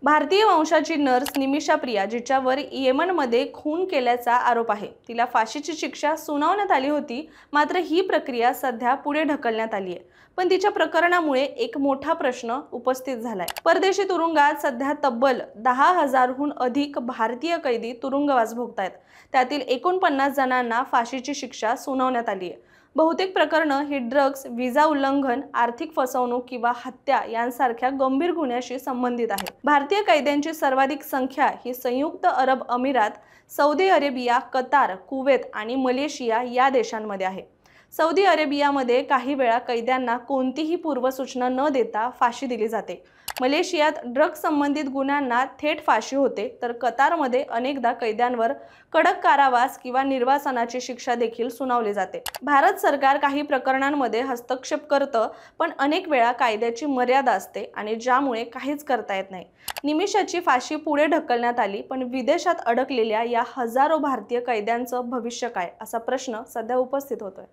भारतीय वंशाची नर्स निमिषा प्रिया जिच्यावर येमनमध्ये खून केल्याचा आरोप आहे, तिला फाशीची शिक्षा सुनावण्यात आली होती. मात्र ही प्रक्रिया सध्या पुढे ढकलण्यात आली आहे. पण तिच्या प्रकरणामुळे एक मोठा प्रश्न उपस्थित झालाय. परदेशी तुरुंगात सध्या तब्बल 10,000हून अधिक भारतीय कैदी तुरुंगवास भोगतायत. त्यातील 49 जणांना फाशीची शिक्षा सुनावण्यात आली आहे. बहुतेक प्रकरणं ही ड्रग्ज, व्हिसा उल्लंघन, आर्थिक फसवणूक किंवा हत्या यांसारख्या गंभीर गुन्ह्याशी संबंधित आहे. भारतीय कैद्यांची सर्वाधिक संख्या ही संयुक्त अरब अमिरात, सौदी अरेबिया, कतार, कुवेत आणि मलेशिया या देशांमध्ये आहे. सौदी अरेबियामध्ये काही वेळा कैद्यांना कोणतीही पूर्वसूचना न देता फाशी दिली जाते. मलेशियात ड्रग्ज संबंधित गुन्ह्यांना थेट फाशी होते, तर कतारमध्ये अनेकदा कैद्यांवर कडक कारावास किंवा निर्वासनाची शिक्षा देखील सुनावली जाते. भारत सरकार काही प्रकरणांमध्ये हस्तक्षेप करतं, पण अनेक वेळा कायद्याची मर्यादा असते आणि ज्यामुळे काहीच करता येत नाही. निमिषाची फाशी पुढे ढकलण्यात आली, पण विदेशात अडकलेल्या या हजारो भारतीय कैद्यांचं भविष्य काय, असा प्रश्न सध्या उपस्थित होतोय.